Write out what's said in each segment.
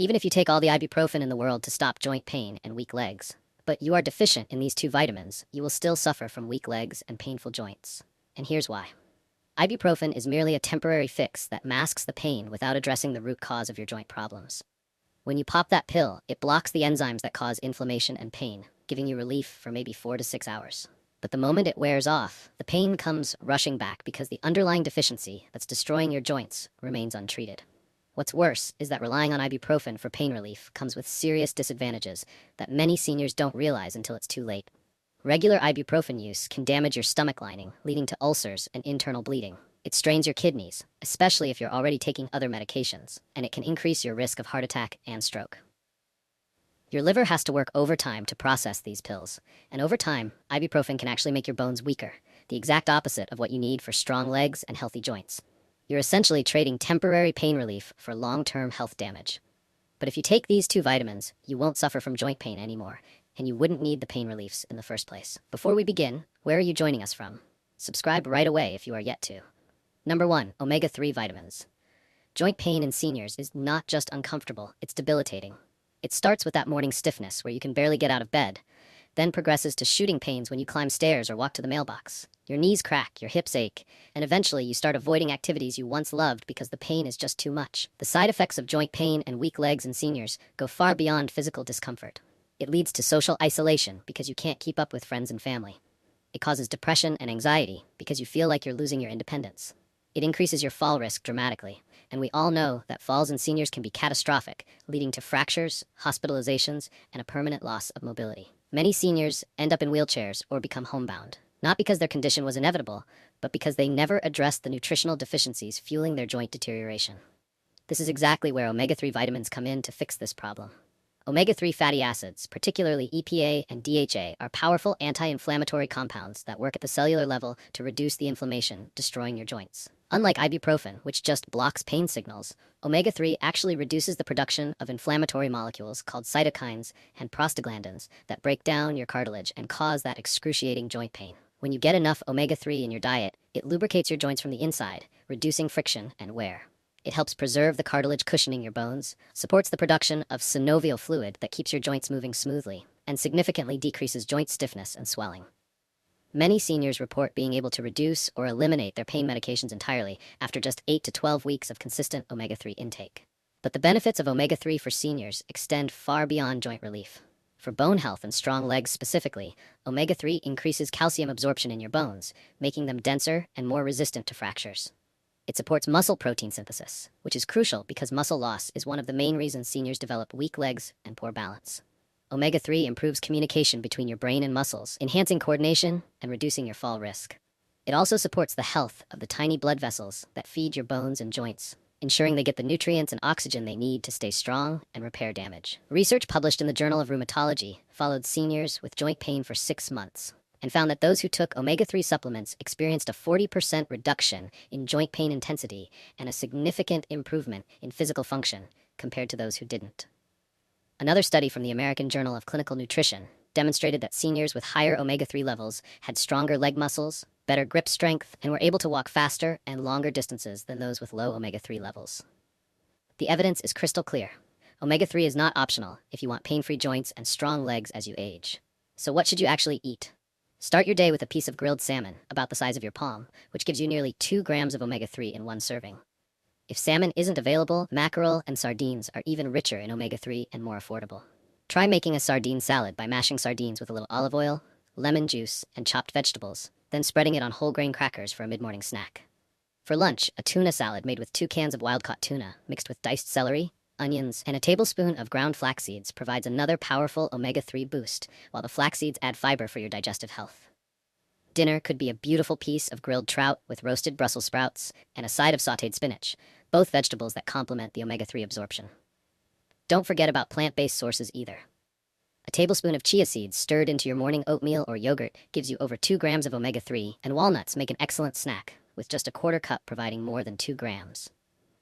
even if you take all the ibuprofen in the world to stop joint pain and weak legs, but you are deficient in these two vitamins, you will still suffer from weak legs and painful joints. And here's why. Ibuprofen is merely a temporary fix that masks the pain without addressing the root cause of your joint problems. When you pop that pill, it blocks the enzymes that cause inflammation and pain, giving you relief for maybe 4 to 6 hours. But the moment it wears off, the pain comes rushing back because the underlying deficiency that's destroying your joints remains untreated. What's worse is that relying on ibuprofen for pain relief comes with serious disadvantages that many seniors don't realize until it's too late. Regular ibuprofen use can damage your stomach lining, leading to ulcers and internal bleeding. It strains your kidneys, especially if you're already taking other medications, and it can increase your risk of heart attack and stroke. Your liver has to work overtime to process these pills, and over time, ibuprofen can actually make your bones weaker, the exact opposite of what you need for strong legs and healthy joints. You're essentially trading temporary pain relief for long-term health damage. But if you take these two vitamins, you won't suffer from joint pain anymore, and you wouldn't need the pain reliefs in the first place. Before we begin, where are you joining us from? Subscribe right away if you are yet to. Number 1, omega-3 vitamins. Joint pain in seniors is not just uncomfortable, it's debilitating. It starts with that morning stiffness where you can barely get out of bed, then progresses to shooting pains when you climb stairs or walk to the mailbox. Your knees crack, your hips ache, and eventually you start avoiding activities you once loved because the pain is just too much. The side effects of joint pain and weak legs in seniors go far beyond physical discomfort. It leads to social isolation because you can't keep up with friends and family. It causes depression and anxiety because you feel like you're losing your independence. It increases your fall risk dramatically, and we all know that falls in seniors can be catastrophic, leading to fractures, hospitalizations, and a permanent loss of mobility. Many seniors end up in wheelchairs or become homebound, not because their condition was inevitable, but because they never addressed the nutritional deficiencies fueling their joint deterioration. This is exactly where omega-3 vitamins come in to fix this problem. Omega-3 fatty acids, particularly EPA and DHA, are powerful anti-inflammatory compounds that work at the cellular level to reduce the inflammation, destroying your joints. Unlike ibuprofen, which just blocks pain signals, omega-3 actually reduces the production of inflammatory molecules called cytokines and prostaglandins that break down your cartilage and cause that excruciating joint pain. When you get enough omega-3 in your diet, it lubricates your joints from the inside, reducing friction and wear. It helps preserve the cartilage cushioning your bones, supports the production of synovial fluid that keeps your joints moving smoothly, and significantly decreases joint stiffness and swelling. Many seniors report being able to reduce or eliminate their pain medications entirely after just 8 to 12 weeks of consistent omega-3 intake. But the benefits of omega-3 for seniors extend far beyond joint relief. For bone health and strong legs specifically, omega-3 increases calcium absorption in your bones, making them denser and more resistant to fractures. It supports muscle protein synthesis, which is crucial because muscle loss is one of the main reasons seniors develop weak legs and poor balance. Omega-3 improves communication between your brain and muscles, enhancing coordination and reducing your fall risk. It also supports the health of the tiny blood vessels that feed your bones and joints, ensuring they get the nutrients and oxygen they need to stay strong and repair damage. Research published in the Journal of Rheumatology followed seniors with joint pain for 6 months and found that those who took omega-3 supplements experienced a 40% reduction in joint pain intensity and a significant improvement in physical function compared to those who didn't. Another study from the American Journal of Clinical Nutrition demonstrated that seniors with higher omega-3 levels had stronger leg muscles, better grip strength, and were able to walk faster and longer distances than those with low omega-3 levels. The evidence is crystal clear. Omega-3 is not optional if you want pain-free joints and strong legs as you age. So what should you actually eat? Start your day with a piece of grilled salmon, about the size of your palm, which gives you nearly 2 grams of omega-3 in one serving. If salmon isn't available, mackerel and sardines are even richer in omega-3 and more affordable. Try making a sardine salad by mashing sardines with a little olive oil, lemon juice, and chopped vegetables, then spreading it on whole grain crackers for a mid-morning snack. For lunch, a tuna salad made with 2 cans of wild-caught tuna, mixed with diced celery, onions, and a tablespoon of ground flax seeds provides another powerful omega-3 boost, while the flax seeds add fiber for your digestive health. Dinner could be a beautiful piece of grilled trout with roasted Brussels sprouts and a side of sautéed spinach, both vegetables that complement the omega-3 absorption. Don't forget about plant-based sources either. A tablespoon of chia seeds stirred into your morning oatmeal or yogurt gives you over 2 grams of omega-3, and walnuts make an excellent snack, with just a quarter cup providing more than 2 grams.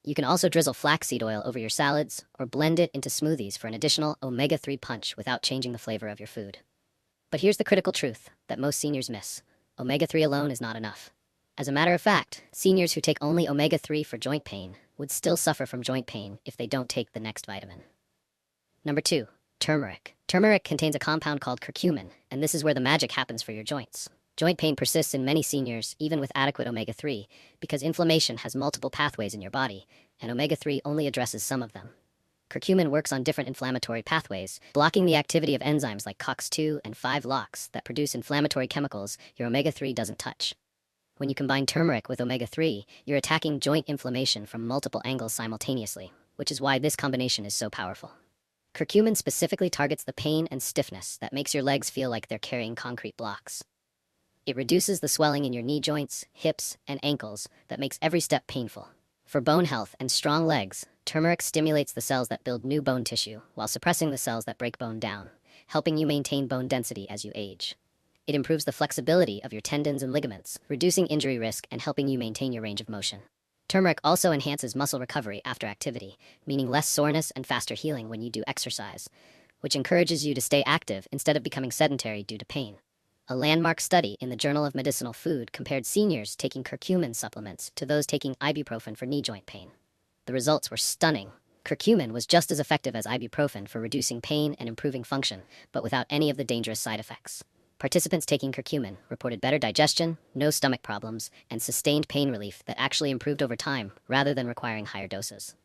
You can also drizzle flaxseed oil over your salads or blend it into smoothies for an additional omega-3 punch without changing the flavor of your food. But here's the critical truth that most seniors miss. Omega-3 alone is not enough. As a matter of fact, seniors who take only omega-3 for joint pain would still suffer from joint pain if they don't take the next vitamin. Number 2. Turmeric. Turmeric contains a compound called curcumin, and this is where the magic happens for your joints. Joint pain persists in many seniors, even with adequate omega-3, because inflammation has multiple pathways in your body, and omega-3 only addresses some of them. Curcumin works on different inflammatory pathways, blocking the activity of enzymes like COX-2 and 5-LOX that produce inflammatory chemicals your omega-3 doesn't touch. When you combine turmeric with omega-3, you're attacking joint inflammation from multiple angles simultaneously, which is why this combination is so powerful. Curcumin specifically targets the pain and stiffness that makes your legs feel like they're carrying concrete blocks. It reduces the swelling in your knee joints, hips, and ankles that makes every step painful. For bone health and strong legs, turmeric stimulates the cells that build new bone tissue while suppressing the cells that break bone down, helping you maintain bone density as you age. It improves the flexibility of your tendons and ligaments, reducing injury risk and helping you maintain your range of motion. Turmeric also enhances muscle recovery after activity, meaning less soreness and faster healing when you do exercise, which encourages you to stay active instead of becoming sedentary due to pain. A landmark study in the Journal of Medicinal Food compared seniors taking curcumin supplements to those taking ibuprofen for knee joint pain. The results were stunning. Curcumin was just as effective as ibuprofen for reducing pain and improving function, but without any of the dangerous side effects. Participants taking curcumin reported better digestion, no stomach problems, and sustained pain relief that actually improved over time rather than requiring higher doses.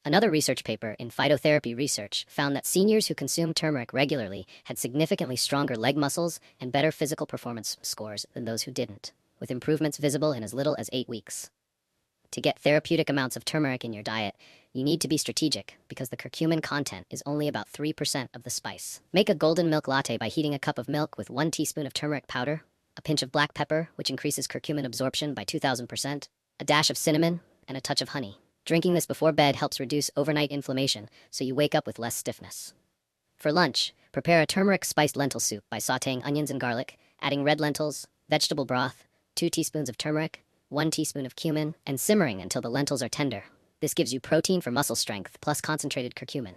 Another research paper in phytotherapy research found that seniors who consumed turmeric regularly had significantly stronger leg muscles and better physical performance scores than those who didn't, with improvements visible in as little as 8 weeks. To get therapeutic amounts of turmeric in your diet, you need to be strategic because the curcumin content is only about 3% of the spice. Make a golden milk latte by heating a cup of milk with 1 teaspoon of turmeric powder, a pinch of black pepper, which increases curcumin absorption by 2,000%, a dash of cinnamon, and a touch of honey. Drinking this before bed helps reduce overnight inflammation, so you wake up with less stiffness. For lunch, prepare a turmeric-spiced lentil soup by sautéing onions and garlic, adding red lentils, vegetable broth, 2 teaspoons of turmeric, 1 teaspoon of cumin, and simmering until the lentils are tender. This gives you protein for muscle strength plus concentrated curcumin.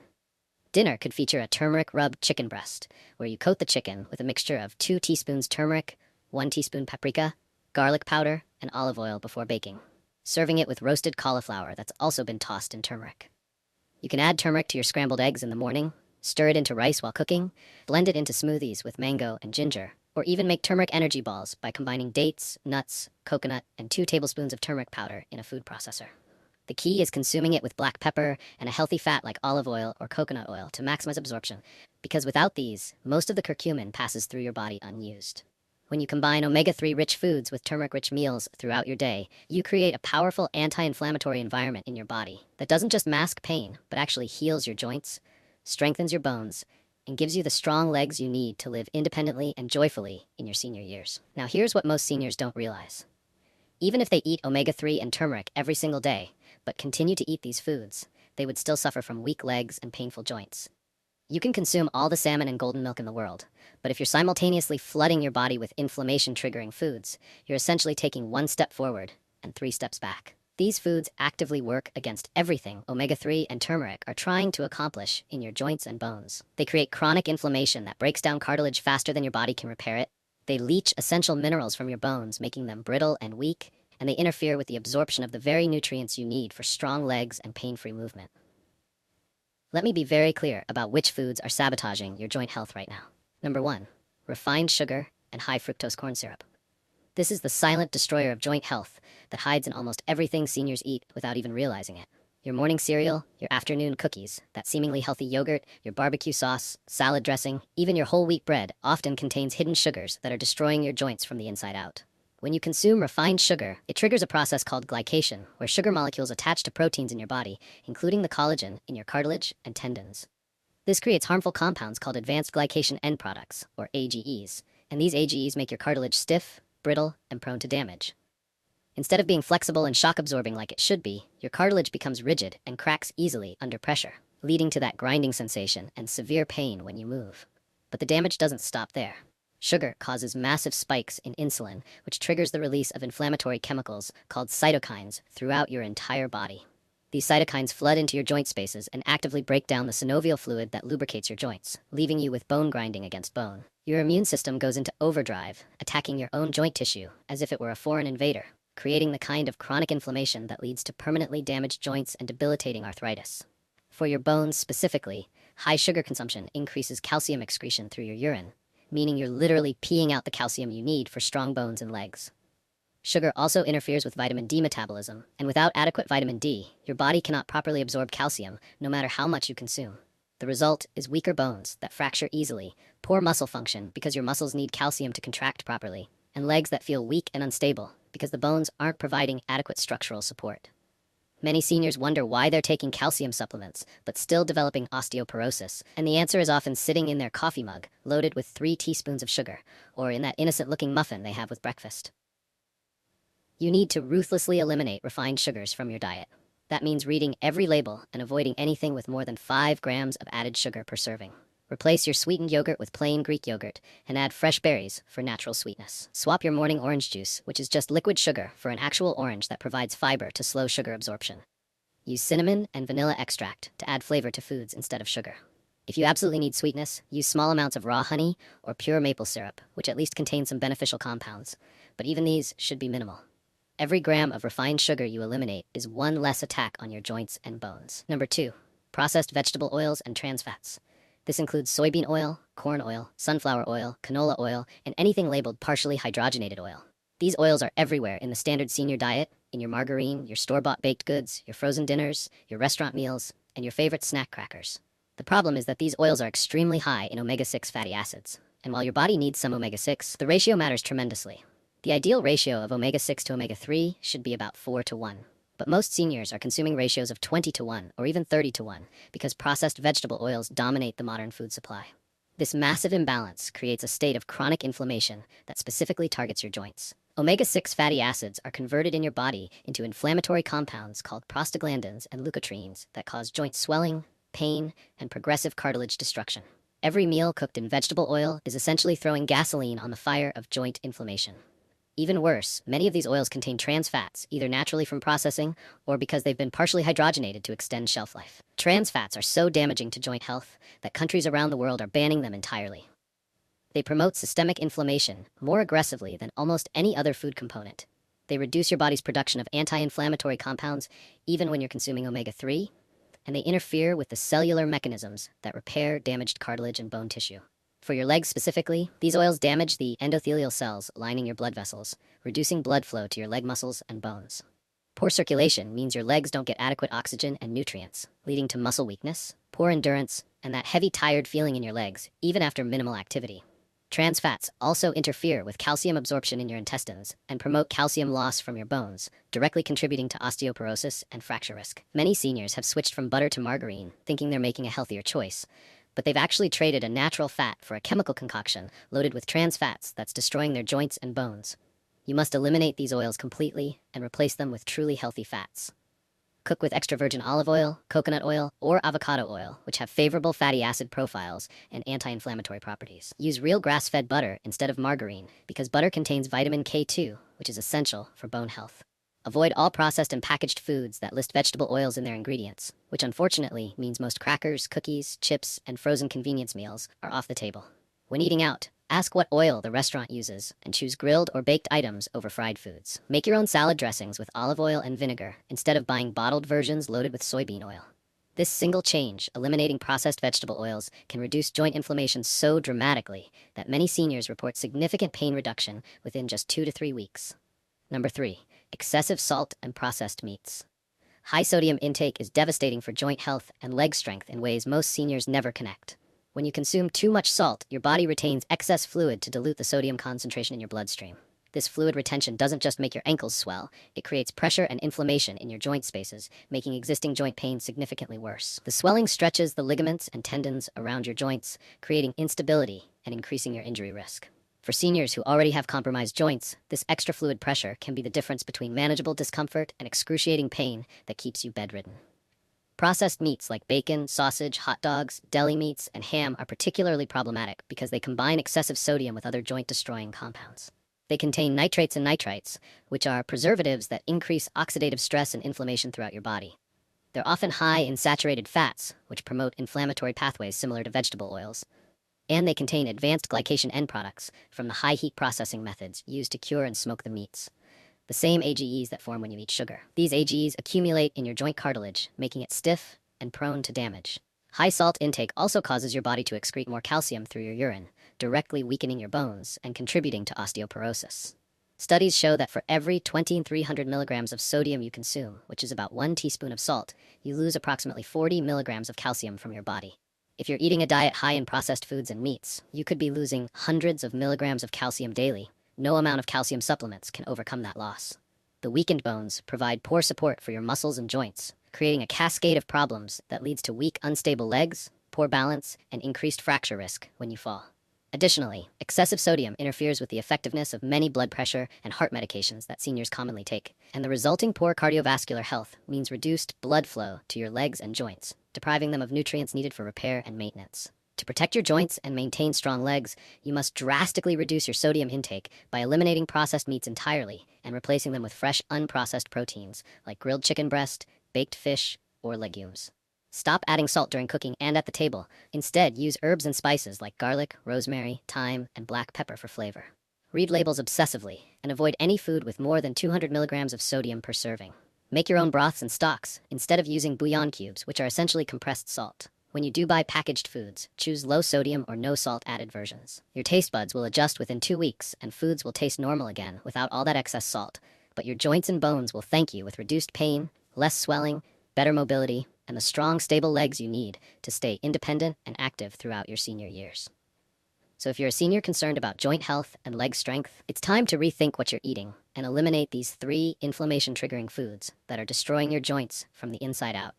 Dinner could feature a turmeric-rubbed chicken breast, where you coat the chicken with a mixture of 2 teaspoons turmeric, 1 teaspoon paprika, garlic powder, and olive oil before baking, serving it with roasted cauliflower that's also been tossed in turmeric. You can add turmeric to your scrambled eggs in the morning, stir it into rice while cooking, blend it into smoothies with mango and ginger, or even make turmeric energy balls by combining dates, nuts, coconut, and 2 tablespoons of turmeric powder in a food processor. The key is consuming it with black pepper and a healthy fat like olive oil or coconut oil to maximize absorption, because without these, most of the curcumin passes through your body unused. When you combine omega-3 rich foods with turmeric-rich meals throughout your day, you create a powerful anti-inflammatory environment in your body that doesn't just mask pain, but actually heals your joints, strengthens your bones, and gives you the strong legs you need to live independently and joyfully in your senior years. Now here's what most seniors don't realize. Even if they eat omega-3 and turmeric every single day, but continue to eat these foods, they would still suffer from weak legs and painful joints. You can consume all the salmon and golden milk in the world, but if you're simultaneously flooding your body with inflammation-triggering foods, you're essentially taking 1 step forward and 3 steps back. These foods actively work against everything omega-3 and turmeric are trying to accomplish in your joints and bones. They create chronic inflammation that breaks down cartilage faster than your body can repair it. They leach essential minerals from your bones, making them brittle and weak, and they interfere with the absorption of the very nutrients you need for strong legs and pain-free movement. Let me be very clear about which foods are sabotaging your joint health right now. Number 1, refined sugar and high fructose corn syrup. This is the silent destroyer of joint health that hides in almost everything seniors eat without even realizing it. Your morning cereal, your afternoon cookies, that seemingly healthy yogurt, your barbecue sauce, salad dressing, even your whole wheat bread often contains hidden sugars that are destroying your joints from the inside out. When you consume refined sugar, it triggers a process called glycation, where sugar molecules attach to proteins in your body, including the collagen in your cartilage and tendons. This creates harmful compounds called advanced glycation end products, or AGEs, and these AGEs make your cartilage stiff, brittle, and prone to damage. Instead of being flexible and shock-absorbing like it should be, your cartilage becomes rigid and cracks easily under pressure, leading to that grinding sensation and severe pain when you move. But the damage doesn't stop there. Sugar causes massive spikes in insulin, which triggers the release of inflammatory chemicals called cytokines throughout your entire body. These cytokines flood into your joint spaces and actively break down the synovial fluid that lubricates your joints, leaving you with bone grinding against bone. Your immune system goes into overdrive, attacking your own joint tissue as if it were a foreign invader, creating the kind of chronic inflammation that leads to permanently damaged joints and debilitating arthritis. For your bones specifically, high sugar consumption increases calcium excretion through your urine, meaning you're literally peeing out the calcium you need for strong bones and legs. Sugar also interferes with vitamin D metabolism, and without adequate vitamin D, your body cannot properly absorb calcium no matter how much you consume. The result is weaker bones that fracture easily, poor muscle function because your muscles need calcium to contract properly, and legs that feel weak and unstable because the bones aren't providing adequate structural support. Many seniors wonder why they're taking calcium supplements, but still developing osteoporosis, and the answer is often sitting in their coffee mug, loaded with 3 teaspoons of sugar, or in that innocent-looking muffin they have with breakfast. You need to ruthlessly eliminate refined sugars from your diet. That means reading every label and avoiding anything with more than 5 grams of added sugar per serving. Replace your sweetened yogurt with plain Greek yogurt and add fresh berries for natural sweetness. Swap your morning orange juice, which is just liquid sugar, for an actual orange that provides fiber to slow sugar absorption. Use cinnamon and vanilla extract to add flavor to foods instead of sugar. If you absolutely need sweetness, use small amounts of raw honey or pure maple syrup, which at least contains some beneficial compounds, but even these should be minimal. Every gram of refined sugar you eliminate is one less attack on your joints and bones. Number 2, processed vegetable oils and trans fats. This includes soybean oil, corn oil, sunflower oil, canola oil, and anything labeled partially hydrogenated oil. These oils are everywhere in the standard senior diet, in your margarine, your store-bought baked goods, your frozen dinners, your restaurant meals, and your favorite snack crackers. The problem is that these oils are extremely high in omega-6 fatty acids, and while your body needs some omega-6, the ratio matters tremendously. The ideal ratio of omega-6 to omega-3 should be about 4 to 1. But most seniors are consuming ratios of 20 to 1 or even 30 to 1 because processed vegetable oils dominate the modern food supply. This massive imbalance creates a state of chronic inflammation that specifically targets your joints. Omega-6 fatty acids are converted in your body into inflammatory compounds called prostaglandins and leukotrienes that cause joint swelling, pain, and progressive cartilage destruction. Every meal cooked in vegetable oil is essentially throwing gasoline on the fire of joint inflammation. Even worse, many of these oils contain trans fats, either naturally from processing or because they've been partially hydrogenated to extend shelf life. Trans fats are so damaging to joint health that countries around the world are banning them entirely. They promote systemic inflammation more aggressively than almost any other food component. They reduce your body's production of anti-inflammatory compounds even when you're consuming omega-3, and they interfere with the cellular mechanisms that repair damaged cartilage and bone tissue. For your legs specifically, these oils damage the endothelial cells lining your blood vessels, reducing blood flow to your leg muscles and bones. Poor circulation means your legs don't get adequate oxygen and nutrients, leading to muscle weakness, poor endurance, and that heavy, tired feeling in your legs, even after minimal activity. Trans fats also interfere with calcium absorption in your intestines and promote calcium loss from your bones, directly contributing to osteoporosis and fracture risk. Many seniors have switched from butter to margarine, thinking they're making a healthier choice, but they've actually traded a natural fat for a chemical concoction loaded with trans fats that's destroying their joints and bones. You must eliminate these oils completely and replace them with truly healthy fats. Cook with extra virgin olive oil, coconut oil, or avocado oil, which have favorable fatty acid profiles and anti-inflammatory properties. Use real grass-fed butter instead of margarine because butter contains vitamin K2, which is essential for bone health. Avoid all processed and packaged foods that list vegetable oils in their ingredients, which unfortunately means most crackers, cookies, chips, and frozen convenience meals are off the table. When eating out, ask what oil the restaurant uses and choose grilled or baked items over fried foods. Make your own salad dressings with olive oil and vinegar instead of buying bottled versions loaded with soybean oil. This single change, eliminating processed vegetable oils, can reduce joint inflammation so dramatically that many seniors report significant pain reduction within just 2 to 3 weeks. Number 3. Excessive salt and processed meats. High sodium intake is devastating for joint health and leg strength in ways most seniors never connect. When you consume too much salt, your body retains excess fluid to dilute the sodium concentration in your bloodstream. This fluid retention doesn't just make your ankles swell, it creates pressure and inflammation in your joint spaces, making existing joint pain significantly worse. The swelling stretches the ligaments and tendons around your joints, creating instability and increasing your injury risk. For seniors who already have compromised joints, this extra fluid pressure can be the difference between manageable discomfort and excruciating pain that keeps you bedridden. Processed meats like bacon, sausage, hot dogs, deli meats, and ham are particularly problematic because they combine excessive sodium with other joint-destroying compounds. They contain nitrates and nitrites, which are preservatives that increase oxidative stress and inflammation throughout your body. They're often high in saturated fats, which promote inflammatory pathways similar to vegetable oils. And they contain advanced glycation end products from the high-heat processing methods used to cure and smoke the meats. The same AGEs that form when you eat sugar. These AGEs accumulate in your joint cartilage, making it stiff, and prone to damage. High salt intake also causes your body to excrete more calcium through your urine, directly weakening your bones and contributing to osteoporosis. Studies show that for every 2,300 milligrams of sodium you consume, which is about 1 teaspoon of salt, you lose approximately 40 milligrams of calcium from your body. If you're eating a diet high in processed foods and meats, you could be losing hundreds of milligrams of calcium daily. No amount of calcium supplements can overcome that loss. The weakened bones provide poor support for your muscles and joints, creating a cascade of problems that leads to weak, unstable legs, poor balance, and increased fracture risk when you fall. Additionally, excessive sodium interferes with the effectiveness of many blood pressure and heart medications that seniors commonly take, and the resulting poor cardiovascular health means reduced blood flow to your legs and joints, depriving them of nutrients needed for repair and maintenance. To protect your joints and maintain strong legs, you must drastically reduce your sodium intake by eliminating processed meats entirely and replacing them with fresh, unprocessed proteins like grilled chicken breast, baked fish, or legumes. Stop adding salt during cooking and at the table. Instead, use herbs and spices like garlic, rosemary, thyme, and black pepper for flavor. Read labels obsessively and avoid any food with more than 200 milligrams of sodium per serving. Make your own broths and stocks instead of using bouillon cubes, which are essentially compressed salt. When you do buy packaged foods, choose low sodium or no salt added versions. Your taste buds will adjust within 2 weeks and foods will taste normal again without all that excess salt. But your joints and bones will thank you with reduced pain, less swelling, better mobility, and the strong, stable legs you need to stay independent and active throughout your senior years. So if you're a senior concerned about joint health and leg strength, it's time to rethink what you're eating and eliminate these 3 inflammation-triggering foods that are destroying your joints from the inside out.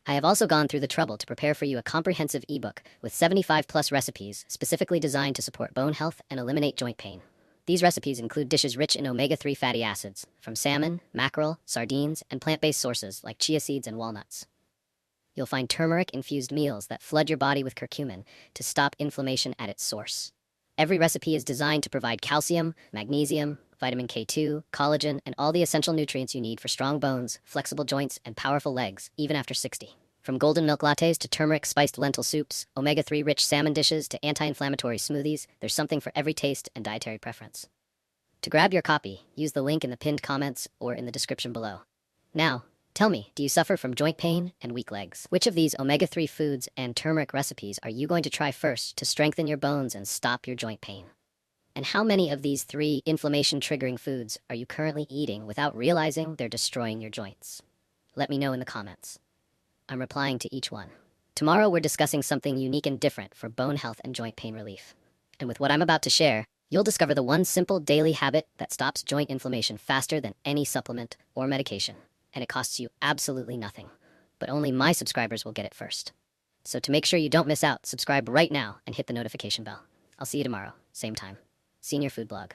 I have also gone through the trouble to prepare for you a comprehensive ebook with 75+ recipes specifically designed to support bone health and eliminate joint pain. These recipes include dishes rich in omega-3 fatty acids from salmon, mackerel, sardines, and plant-based sources like chia seeds and walnuts. You'll find turmeric-infused meals that flood your body with curcumin to stop inflammation at its source. Every recipe is designed to provide calcium, magnesium, vitamin K2, collagen, and all the essential nutrients you need for strong bones, flexible joints, and powerful legs, even after 60. From golden milk lattes to turmeric-spiced lentil soups, omega-3 rich salmon dishes to anti-inflammatory smoothies, there's something for every taste and dietary preference. To grab your copy, use the link in the pinned comments or in the description below. Now, tell me, do you suffer from joint pain and weak legs? Which of these omega-3 foods and turmeric recipes are you going to try first to strengthen your bones and stop your joint pain? And how many of these 3 inflammation-triggering foods are you currently eating without realizing they're destroying your joints? Let me know in the comments. I'm replying to each one. Tomorrow we're discussing something unique and different for bone health and joint pain relief. And with what I'm about to share, you'll discover the one simple daily habit that stops joint inflammation faster than any supplement or medication. And it costs you absolutely nothing. But only my subscribers will get it first. So to make sure you don't miss out, subscribe right now and hit the notification bell. I'll see you tomorrow, same time. Senior Food Blog.